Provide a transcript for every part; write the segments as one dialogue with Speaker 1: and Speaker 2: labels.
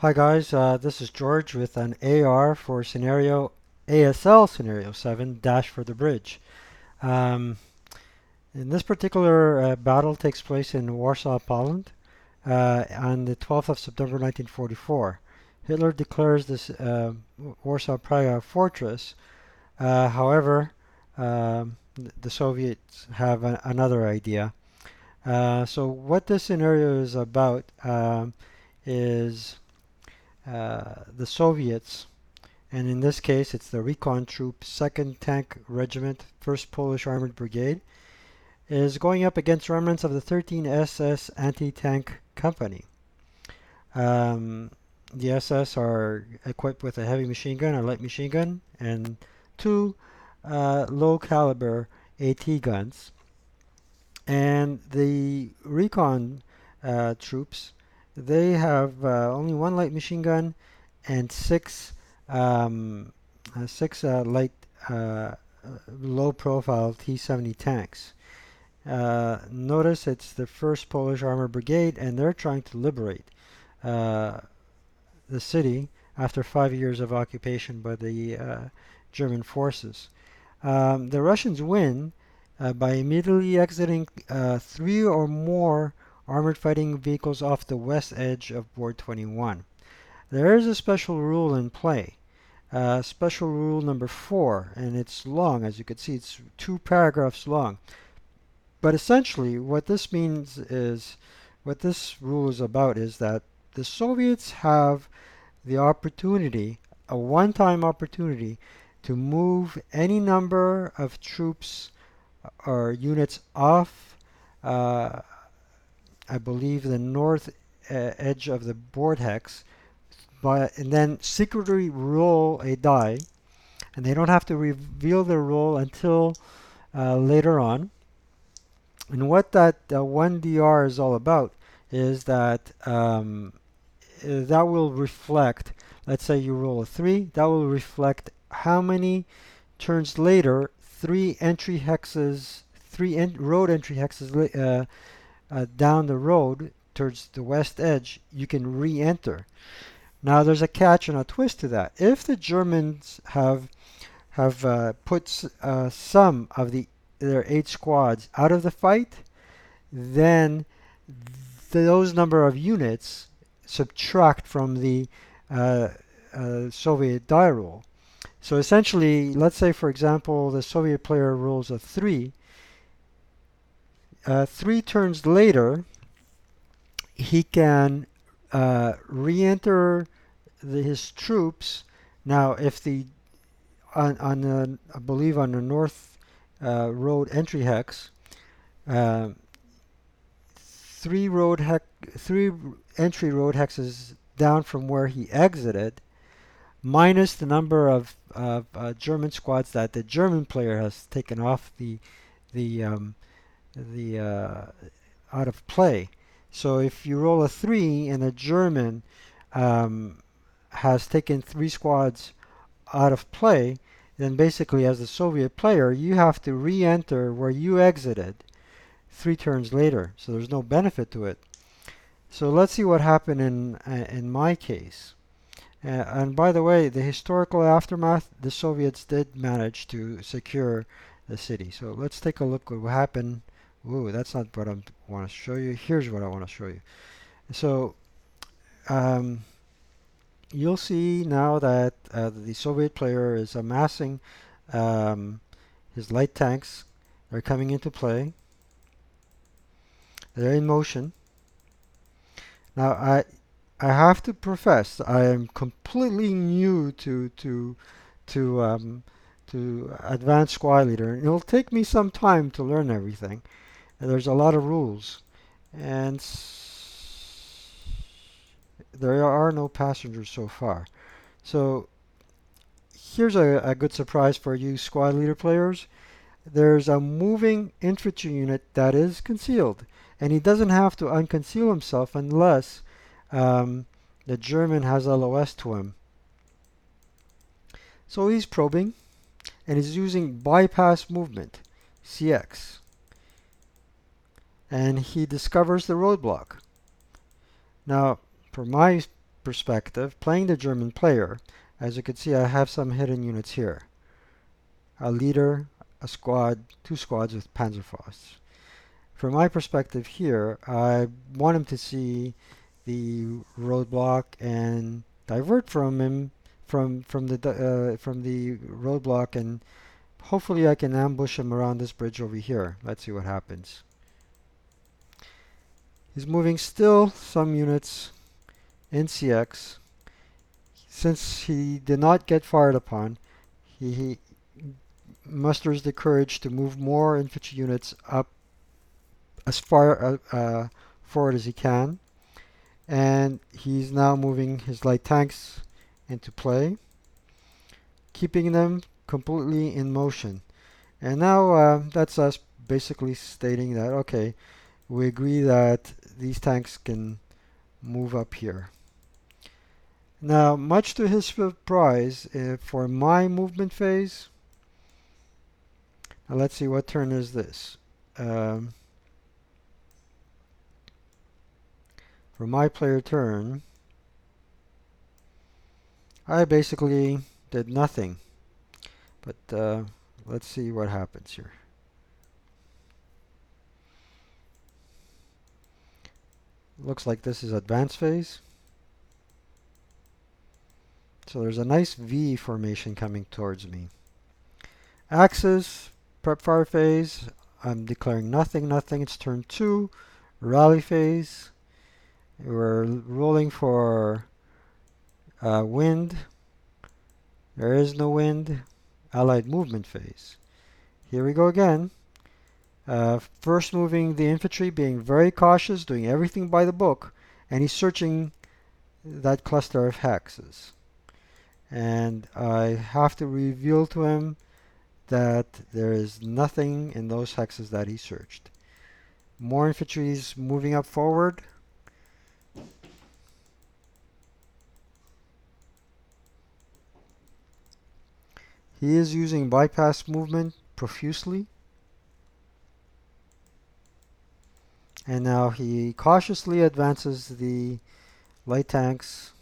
Speaker 1: Hi guys, this is George with an AR for scenario ASL scenario 7 dash for the bridge. Um, in this particular battle takes place in Warsaw, Poland on the 12th of September 1944. Hitler declares this Warsaw Prague fortress. However, the Soviets have another idea. So what this scenario is about is the Soviets, and in this case it's the Recon Troop 2nd Tank Regiment, 1st Polish Armored Brigade, is going up against remnants of the 13 SS Anti-Tank Company. The SS are equipped with a heavy machine gun, a light machine gun, and two low caliber AT guns. And the Recon troops, they have only one light machine gun and six light uh, low-profile T-70 tanks. Notice it's the 1st Polish Armored Brigade, and they're trying to liberate uh, the city after 5 years of occupation by the German forces. The Russians win by immediately exiting three or more armored fighting vehicles off the west edge of Board 21. There is a special rule in play. Special rule number 4, and it's long, as you can see, it's 2 paragraphs long. But essentially, what this means is, what this rule is about is that the Soviets have the opportunity, a one-time opportunity, to move any number of troops or units off, uh, I believe, the north edge of the board hex, and then secretly roll a die, and they don't have to reveal their roll until later on. And what that 1DR is all about is that that will reflect, let's say you roll a 3, that will reflect how many turns later three road entry hexes down the road towards the west edge you can re-enter. Now there's a catch and a twist to that. If the Germans have put some of their 8 squads out of the fight, then those number of units subtract from the Soviet die roll. So essentially, let's say for example the Soviet player rolls a 3. 3 turns later, he can re-enter his troops. Now, if the I believe on the north road entry hex, uh, three entry road hexes down from where he exited, minus the number of German squads that the German player has taken off the the out of play. So if you roll a 3 and a German um, has taken 3 squads out of play, then basically as the Soviet player you have to re-enter where you exited 3 turns later. So there's no benefit to it. So let's see what happened in my case. And by the way, the historical aftermath, the Soviets did manage to secure the city. So let's take a look at what happened. Ooh, that's not what I want to show you. Here's what I want to show you. So um, you'll see now that the Soviet player is amassing his light tanks. They're coming into play. They're in motion. Now I have to profess I am completely new to advanced squad leader, and it'll take me some time to learn everything. And there's a lot of rules, and there are no passengers so far. So here's a good surprise for you squad leader players. There's a moving infantry unit that is concealed, and he doesn't have to unconceal himself unless the German has LOS to him. So he's probing, and he's using bypass movement, CX, and he discovers the roadblock. Now, for my perspective, playing the German player, as you can see, I have some hidden units here. A leader, a squad, two squads with Panzerfausts. From my perspective here, I want him to see the roadblock and divert from him from the roadblock, and hopefully I can ambush him around this bridge over here. Let's see what happens. He's moving still some units in CX. Since he did not get fired upon, he musters the courage to move more infantry units up as far forward as he can. And he's now moving his light tanks into play, keeping them completely in motion. And now that's us basically stating that, okay, we agree that these tanks can move up here. Now, much to his surprise, for my movement phase, now let's see, what turn is this? For my player turn, I basically did nothing. But let's see what happens here. Looks like this is advance phase. So there's a nice V formation coming towards me. Axis, prep fire phase, I'm declaring nothing, nothing. It's turn 2. Rally phase, we're rolling for wind. There is no wind. Allied movement phase. Here we go again. First moving the infantry, being very cautious, doing everything by the book, and he's searching that cluster of hexes. And I have to reveal to him that there is nothing in those hexes that he searched. More infantry is moving up forward. He is using bypass movement profusely. And now he cautiously advances the light tanks.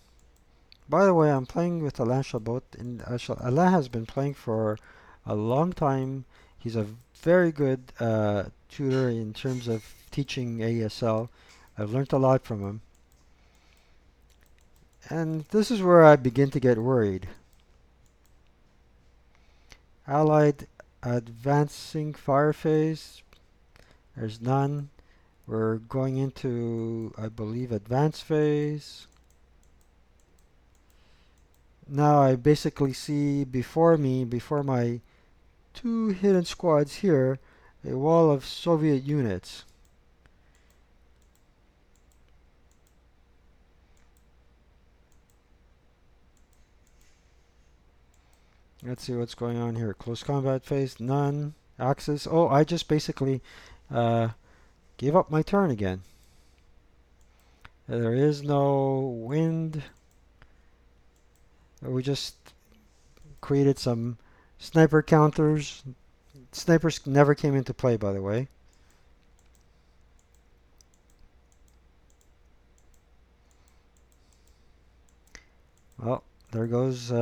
Speaker 1: By the way, I'm playing with Alain Chabot, and Alain has been playing for a long time. He's a very good tutor in terms of teaching ASL. I've learned a lot from him. And this is where I begin to get worried. Allied advancing fire phase. There's none. We're going into, I believe, advanced phase. Now I basically see before me, before my two hidden squads here, a wall of Soviet units. Let's see what's going on here. Close combat phase, none. Axis. Oh, I just basically gave up my turn again. There is no wind. We just created some sniper counters. Snipers never came into play, by the way. Well, there goes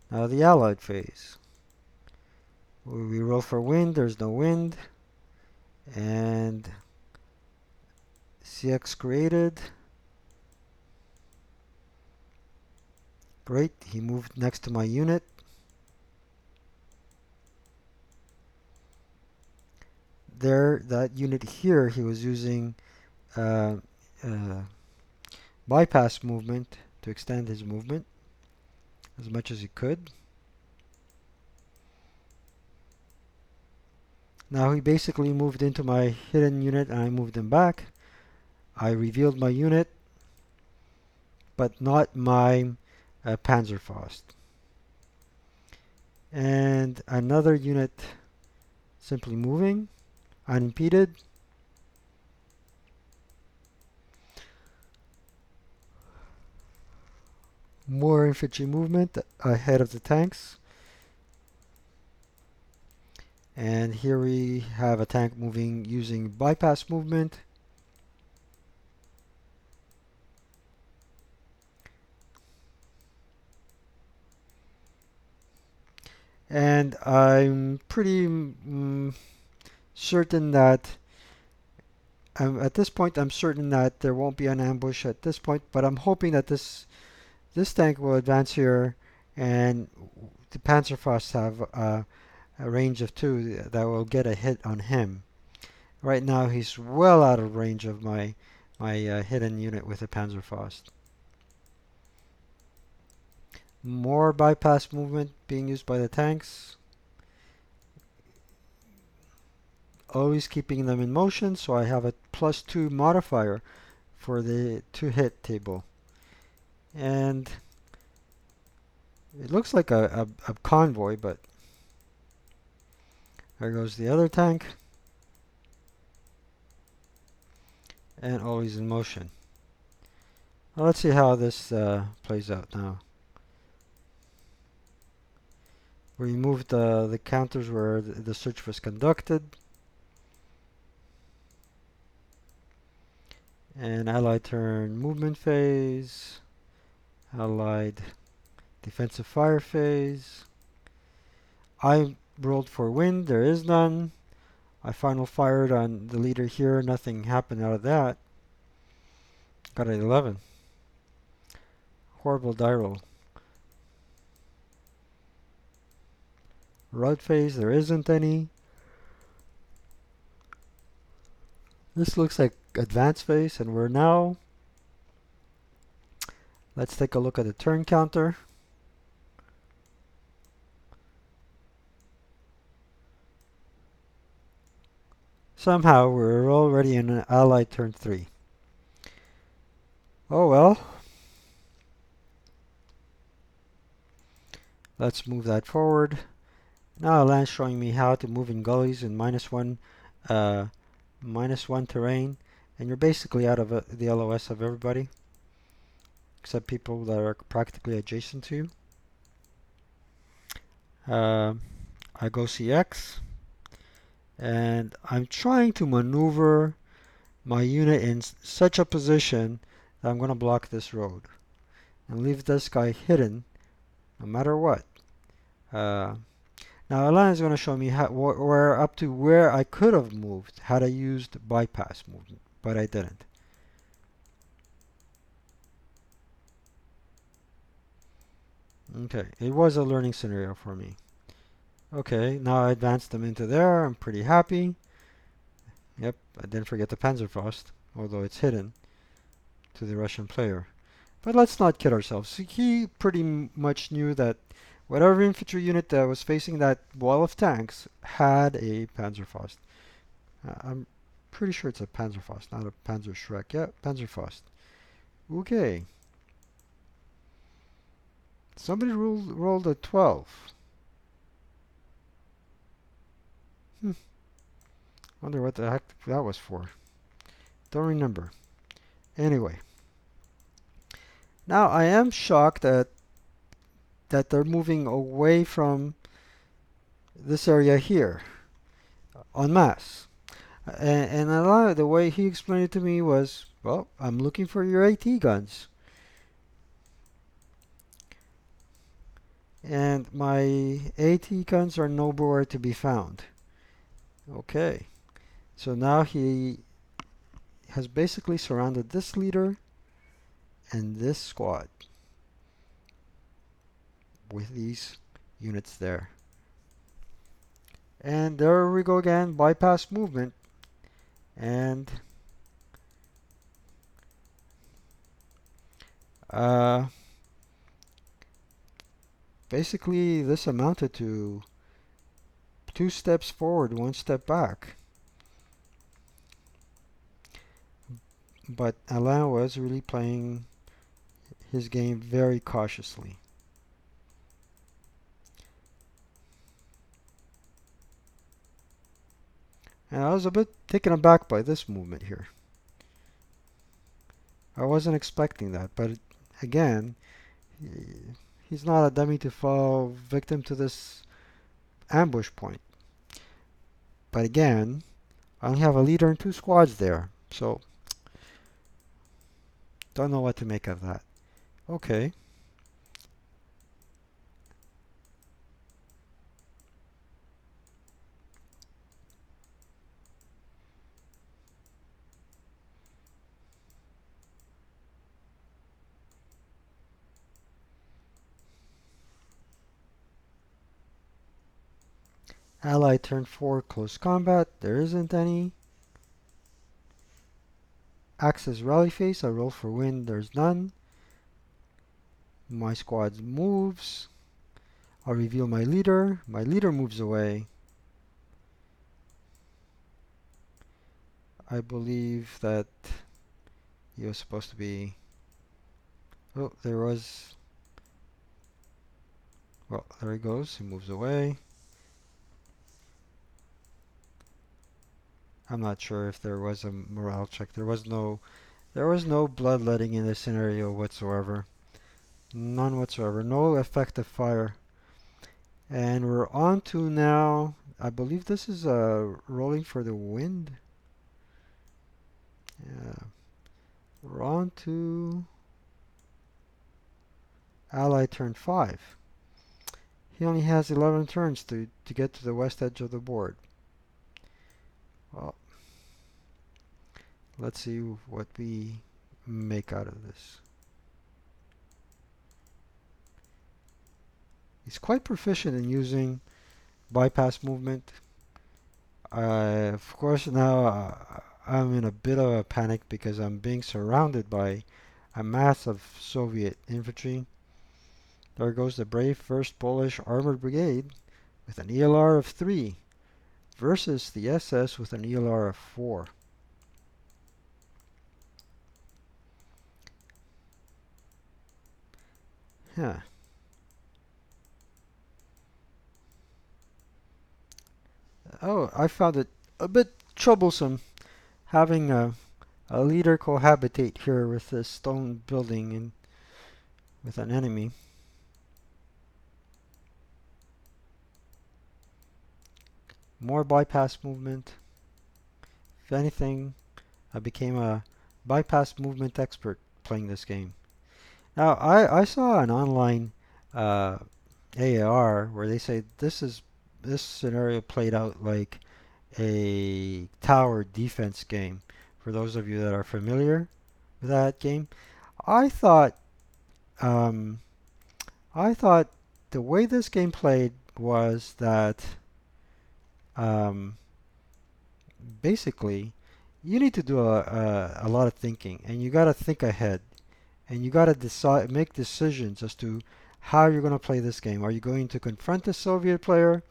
Speaker 1: now the Allied phase. We roll for wind. There's no wind. And CX created. Great. He moved next to my unit. There, that unit here, he was using bypass movement to extend his movement as much as he could. Now he basically moved into my hidden unit and I moved him back. I revealed my unit, but not my Panzerfaust. And another unit simply moving, unimpeded. More infantry movement ahead of the tanks. And here we have a tank moving using bypass movement. And I'm pretty certain that at this point I'm certain that there won't be an ambush at this point, but I'm hoping that this tank will advance here, and the Panzerfaust have a range of 2 that will get a hit on him. Right now he's well out of range of my hidden unit with the Panzerfaust. More bypass movement being used by the tanks. Always keeping them in motion, so I have a +2 modifier for the 2-hit table. And it looks like a convoy, but there goes the other tank. And always in motion. Well, let's see how this plays out now. We moved the counters where the search was conducted. And Allied turn movement phase. Allied defensive fire phase. I rolled for wind. There is none. I final fired on the leader here. Nothing happened out of that. Got an 11. Horrible die roll. Rud phase. There isn't any. This looks like advance phase, and we're now. Let's take a look at the turn counter. Somehow we're already in an Allied turn 3. Oh well. Let's move that forward. Now Alan's showing me how to move in gullies in -1 -1 terrain, and you're basically out of the LOS of everybody except people that are practically adjacent to you. I go CX, and I'm trying to maneuver my unit in such a position that I'm going to block this road and leave this guy hidden no matter what. Now Alana is going to show me where up to where I could have moved had I used bypass movement, but I didn't. Okay, it was a learning scenario for me. Okay, now I advanced them into there. I'm pretty happy. Yep, I didn't forget the Panzerfaust, although it's hidden to the Russian player. But let's not kid ourselves. He pretty much knew that whatever infantry unit that was facing that wall of tanks had a Panzerfaust. I'm pretty sure it's a Panzerfaust, not a Panzerschreck. Yeah, Panzerfaust. Okay. Somebody rolled a 12. Wonder what the heck that was for. Don't remember. Anyway. Now I am shocked that they're moving away from this area here en masse. And a lot of the way he explained it to me was, well, I'm looking for your AT guns. And my AT guns are nowhere to be found. Okay. So now he has basically surrounded this leader and this squad with these units there. And there we go again, bypass movement. And basically this amounted to 2 steps forward, 1 step back. But Alain was really playing his game very cautiously. And I was a bit taken aback by this movement here. I wasn't expecting that, but again, he's not a dummy to fall victim to this ambush point. But again, I only have a leader and 2 squads there, so don't know what to make of that. Okay. Ally turn 4 close combat. There isn't any. Axis rally phase. I roll for win. There's none. My squad moves. I'll reveal my leader. My leader moves away. I believe that he was supposed to be... Oh, there was... Well, there he goes. He moves away. I'm not sure if there was a morale check. There was no bloodletting in this scenario whatsoever. None whatsoever. No effective fire. And we're on to now, I believe this is rolling for the wind. Yeah. We're on to ally turn 5. He only has 11 turns to get to the west edge of the board. Well, let's see what we make out of this. He's quite proficient in using bypass movement. Of course, now I'm in a bit of a panic because I'm being surrounded by a mass of Soviet infantry. There goes the brave 1st Polish Armored Brigade with an ELR of 3 versus the SS with an ELR of 4. Huh. Oh, I found it a bit troublesome having a leader cohabitate here with this stone building and with an enemy. More bypass movement. If anything, I became a bypass movement expert playing this game. Now, I saw an online uh, AAR where they say this scenario played out like a tower defense game. For those of you that are familiar with that game, I thought um, I thought the way this game played was that um, basically you need to do a lot of thinking, and you got to think ahead, and you got to make decisions as to how you're going to play this game. Are you going to confront the Soviet player,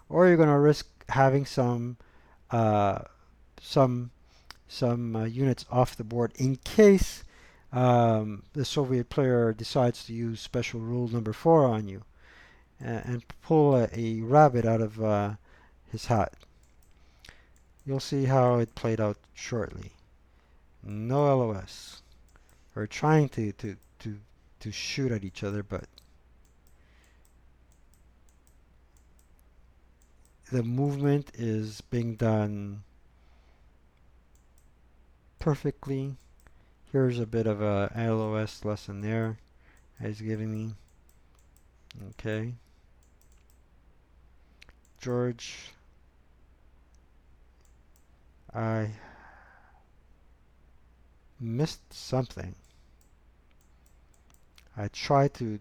Speaker 1: or are you going to risk having uh, some units off the board in case the Soviet player decides to use special rule number 4 on you and pull a rabbit out of his hat. You'll see how it played out shortly. No LOS. We're trying to shoot at each other, but the movement is being done perfectly. Here's a bit of a LOS lesson there he's giving me. Okay. George, I missed something. I tried to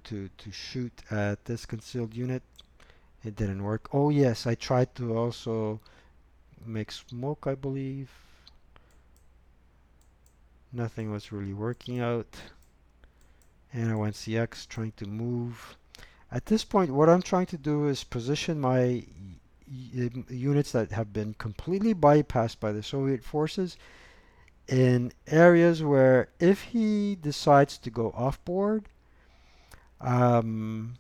Speaker 1: shoot at this concealed unit. It didn't work. Oh yes, I tried to also make smoke, I believe. Nothing was really working out. And I went CX trying to move. At this point, what I'm trying to do is position my units that have been completely bypassed by the Soviet forces in areas where if he decides to go off board, um,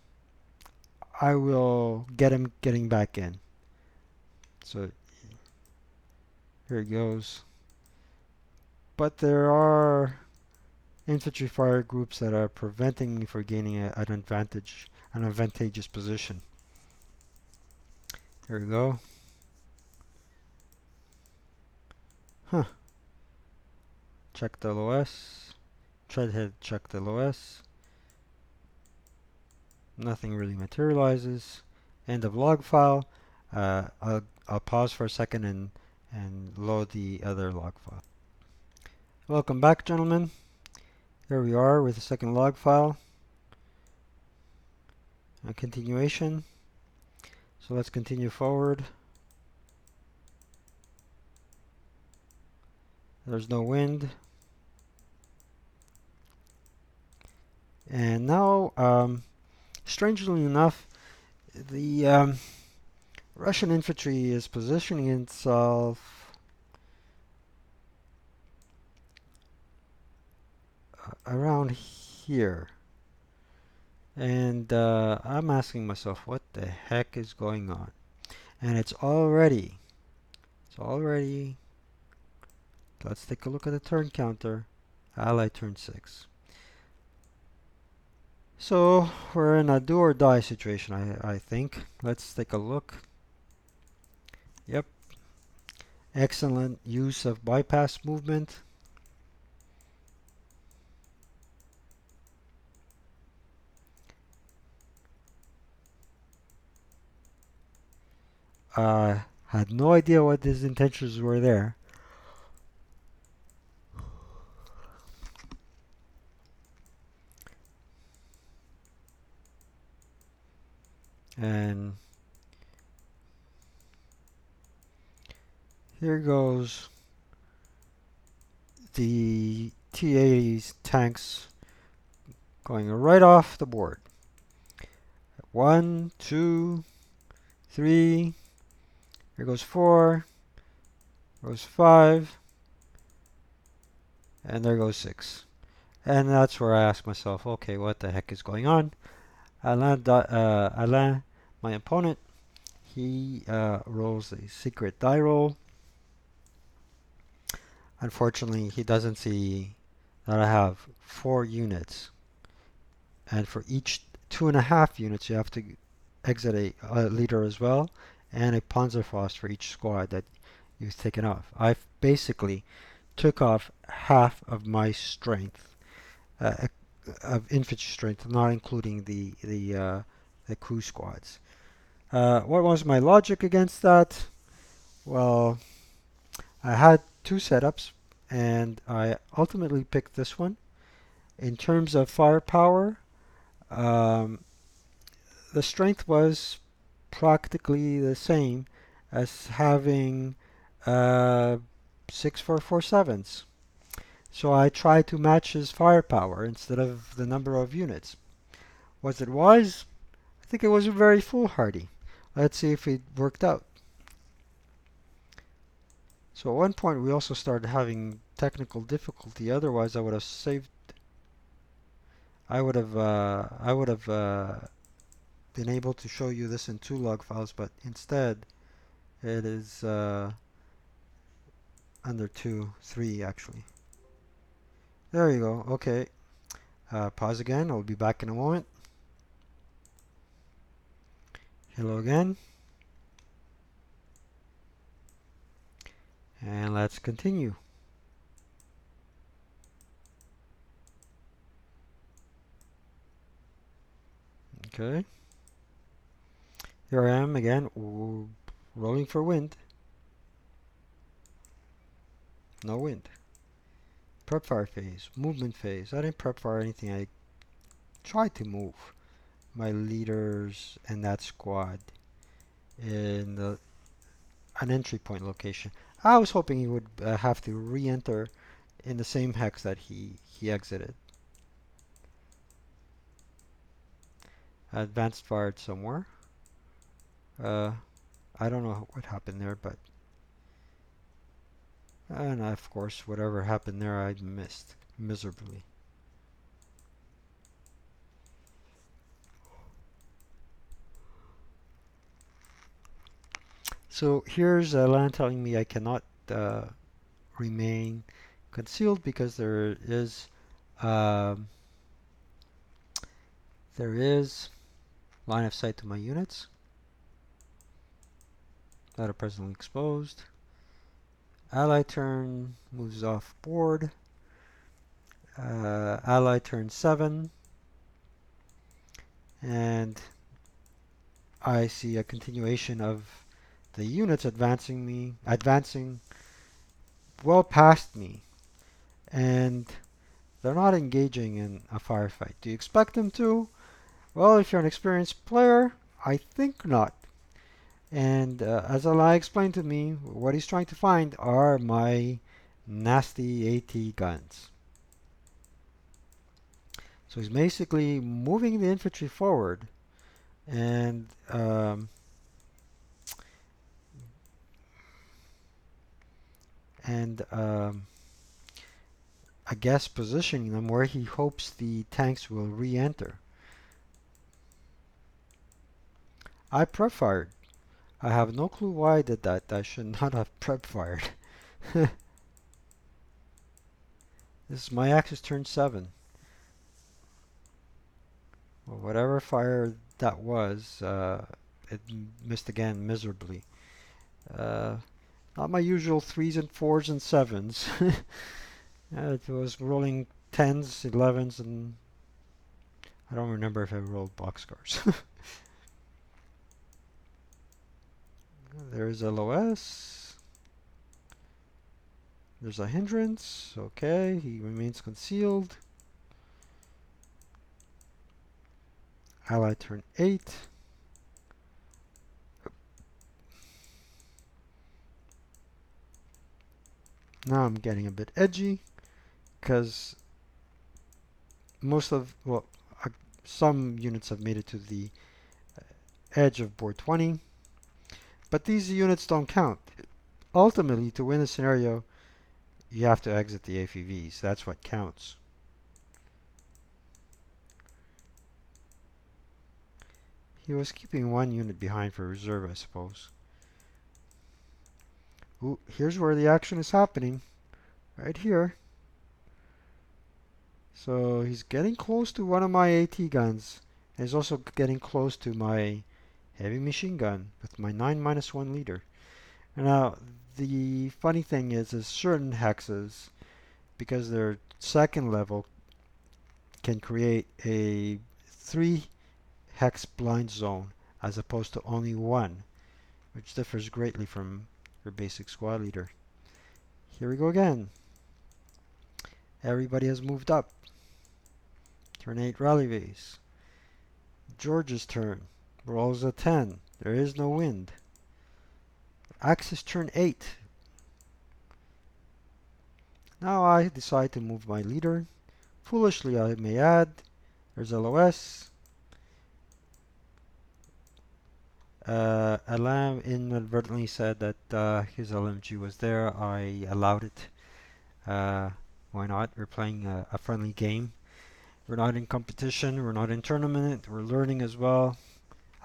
Speaker 1: I will get him getting back in. So here it goes. But there are infantry fire groups that are preventing me from gaining an advantageous position. Here we go. Huh. Check the LOS. Treadhead check the LOS. Nothing really materializes. End of log file. I'll pause for a second and load the other log file. Welcome back, gentlemen. Here we are with the second log file. A continuation. So let's continue forward. There's no wind. And now, strangely enough, the Russian infantry is positioning itself around here. And I'm asking myself, what the heck is going on? And it's already, let's take a look at the turn counter. Ally turn 6. So we're in a do or die situation, I think. Let's take a look. Yep, excellent use of bypass movement. Had no idea what his intentions were there. And here goes the T-80's tanks going right off the board. 1, 2, 3. Here goes 4. Goes 5. And there goes 6. And that's where I ask myself, okay, what the heck is going on? Alain, my opponent, he rolls a secret die roll. Unfortunately, he doesn't see that I have 4 units. And for each 2.5 units, you have to exit a leader as well, and a Panzerfaust for each squad that you've taken off. I've basically took off half of my strength, of infantry strength, not including the crew squads. What was my logic against that? Well, I had 2 setups, and I ultimately picked this one. In terms of firepower, um, the strength was practically the same as having 6.447s. So I tried to match his firepower instead of the number of units. Was it wise? I think it was very foolhardy. Let's see if it worked out. So at one point we also started having technical difficulty. Otherwise, I would have saved. I would have been able to show you this in 2 log files, but instead it is under 2, 3 actually. There you go. Okay. Pause again. I'll be back in a moment. Hello again. And let's continue. Okay. Here I am again, rolling for wind. No wind. Prep fire phase, movement phase. I didn't prep fire anything. I tried to move my leaders and that squad in an entry point location. I was hoping he would have to re-enter in the same hex that he exited. Advanced fired somewhere. I don't know what happened there, but and of course whatever happened there I missed miserably. So here's Lan telling me I cannot remain concealed because um, there is line of sight to my units that are presently exposed. Ally turn moves off board. Ally turn 7, and I see a continuation of the units advancing well past me, and they're not engaging in a firefight. Do you expect them to? Well, if you're an experienced player, I think not. And as Allah explained to me, what he's trying to find are my nasty AT guns. So he's basically moving the infantry forward, and and I guess positioning them where he hopes the tanks will re-enter. I prep fired. I have no clue why I did that. I should not have prep fired. This is my axis turn 7. Well, whatever fire that was, it missed again miserably. Uh, Not my usual 3s and 4s and 7s. It was rolling 10s, 11s, and I don't remember if I rolled boxcars. There's LOS. There's a hindrance. Okay, he remains concealed. Ally turn 8. Now I'm getting a bit edgy because well, some units have made it to the edge of board 20, but these units don't count. Ultimately, to win a scenario, you have to exit the AFVs. That's what counts. He was keeping one unit behind for reserve, I suppose. Ooh, here's where the action is happening. Right here. So he's getting close to one of my AT guns. And he's also getting close to my heavy machine gun with my 9-1 leader. Now, the funny thing is certain hexes, because they're second level, can create a 3 hex blind zone as opposed to only 1, which differs greatly from your basic squad leader. Here we go again. Everybody has moved up. Turn 8 rally base. George's turn. Rolls a 10. There is no wind. Axis turn 8. Now I decide to move my leader. Foolishly, I may add. There's LOS. Alam inadvertently said that his LMG was there. I allowed it. Uh, why not? We're playing a friendly game. We're not in competition. We're not in tournament. We're learning as well.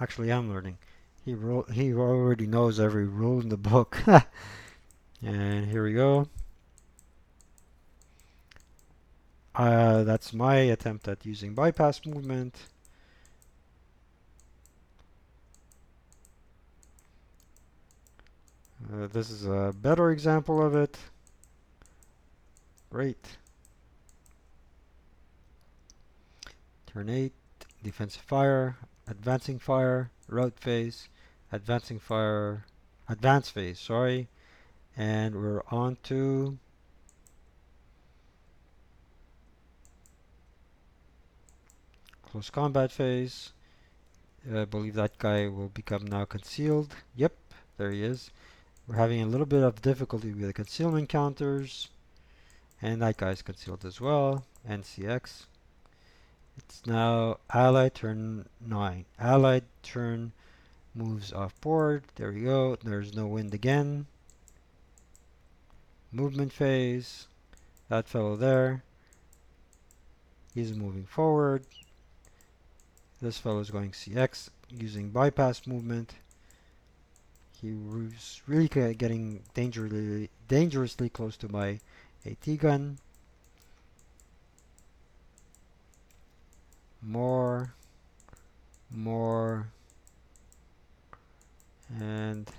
Speaker 1: Actually, I'm learning. He already knows every rule in the book. And here we go. That's my attempt at using bypass movement. This is a better example of it. Great. Turn 8, defensive fire, advancing fire, route phase, advancing fire, advance phase, sorry. And we're on to close combat phase. I believe that guy will become now concealed. Yep, there he is. We're having a little bit of difficulty with the concealment counters. And that guy's concealed as well. NCX. It's now allied turn 9. Allied turn moves off board. There we go. There's no wind again. Movement phase. That fellow there. He's moving forward. This fellow is going CX using bypass movement. He was really getting dangerously close to my AT gun. More. And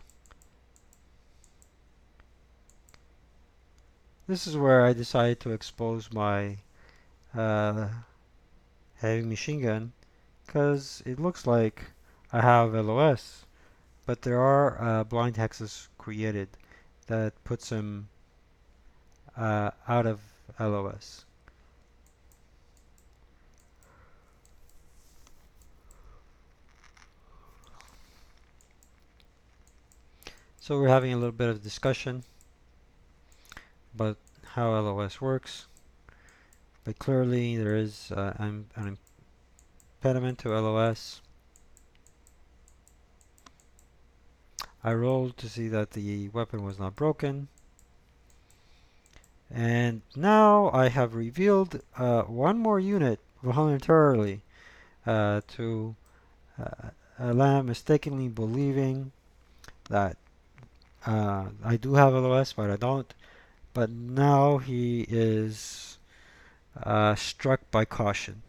Speaker 1: this is where I decided to expose my heavy machine gun, because it looks like I have LOS, but there are blind hexes created that puts him out of LOS. So we're having a little bit of discussion about how LOS works, but clearly there is an impediment to LOS. I rolled to see that the weapon was not broken, and now I have revealed one more unit voluntarily to Lamb mistakenly believing that I do have LOS, but I don't. But now he is struck by caution.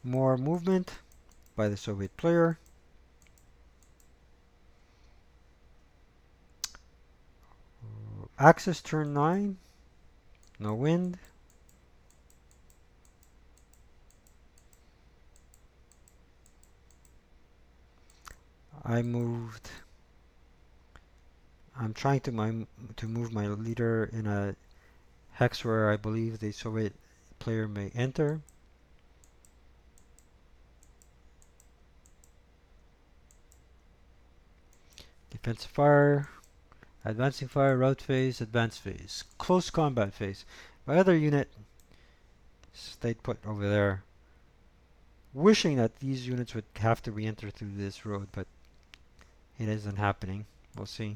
Speaker 1: More movement by the Soviet player. Axis turn 9. No wind. I moved. I'm trying to move my leader in a hex where I believe the Soviet player may enter. Defensive fire. Advancing fire, rout phase, advanced phase. Close combat phase. My other unit stayed put over there, wishing that these units would have to re-enter through this road, but it isn't happening. We'll see.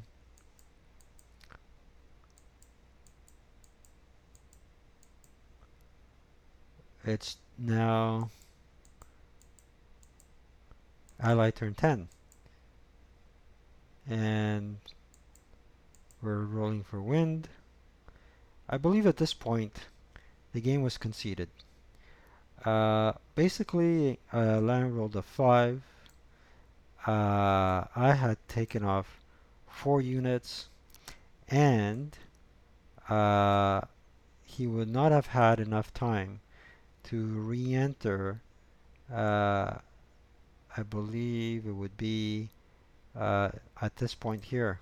Speaker 1: It's now ally turn 10. And we're rolling for wind. I believe at this point the game was conceded. Basically, Lang rolled a 5. I had taken off 4 units, and uh, he would not have had enough time to re-enter. Uh, I believe it would be at this point here.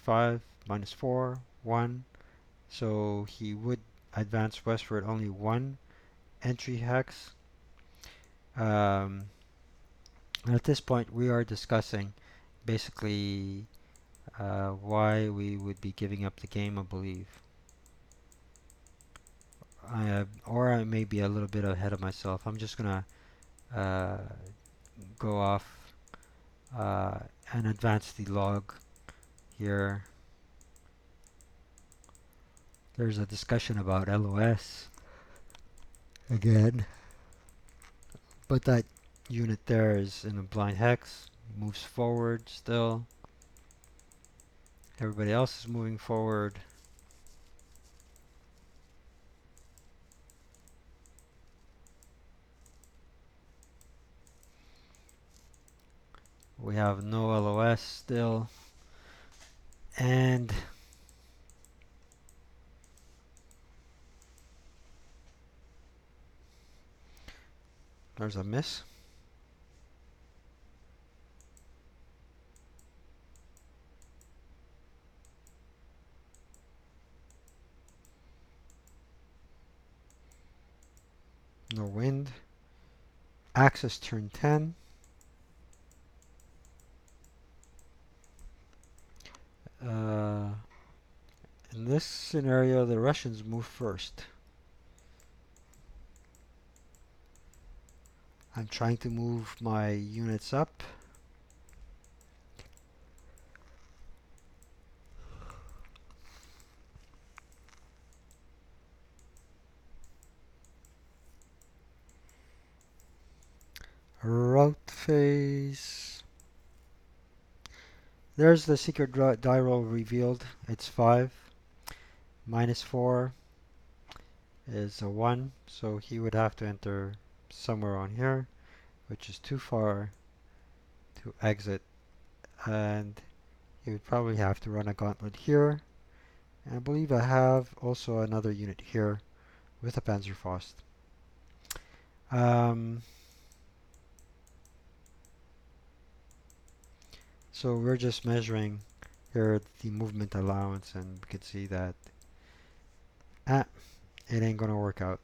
Speaker 1: 5 minus 4, 1. So he would advance westward only 1 entry hex. Um, at this point, we are discussing basically why we would be giving up the game, I believe. Or I may be a little bit ahead of myself. I'm just gonna uh, go off uh, and advance the log here. There's a discussion about LOS again, but that unit there is in a blind hex, moves forward still. Everybody else is moving forward. We have no LOS still, and there's a miss. No wind. Axis turn 10. Uh, in this scenario, the Russians move first. I'm trying to move my units up. Route phase. There's the secret die roll revealed. It's 5. Minus 4 is a 1. So he would have to enter somewhere on here, which is too far to exit. And he would probably have to run a gauntlet here. And I believe I have also another unit here with a Panzerfaust. So we're just measuring here the movement allowance, and we can see that ah, it ain't gonna work out.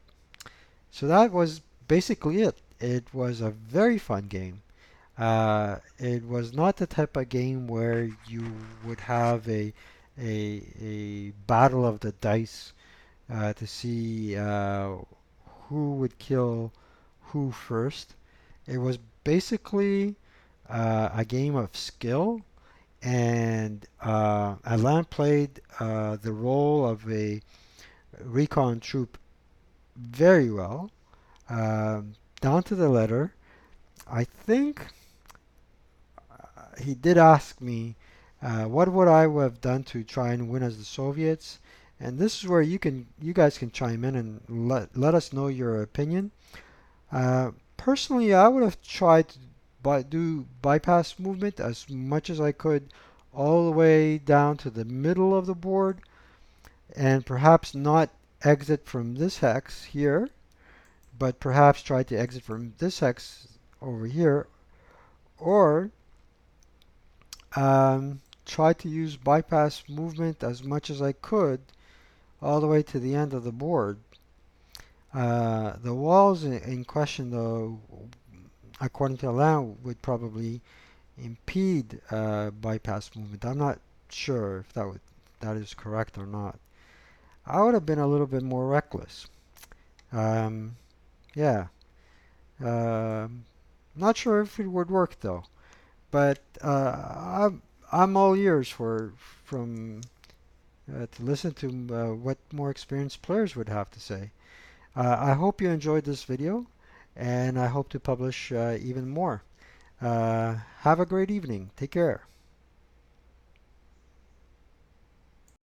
Speaker 1: So that was basically it. It was a very fun game. It was not the type of game where you would have a battle of the dice to see who would kill who first. It was basically a game of skill, and Alan played the role of a recon troop very well, down to the letter. I think he did ask me what would I have done to try and win as the Soviets, and this is where you guys can chime in and let us know your opinion. Personally, I would have tried to do bypass movement as much as I could, all the way down to the middle of the board, and perhaps not exit from this hex here, but perhaps try to exit from this hex over here, or try to use bypass movement as much as I could all the way to the end of the board. The walls in question, though, according to Alain, would probably impede bypass movement. I'm not sure if that is correct or not. I would have been a little bit more reckless. Um, yeah. Not sure if it would work though. But I'm all ears for from to listen to what more experienced players would have to say. I hope you enjoyed this video, and I hope to publish even more. Have a great evening. Take care.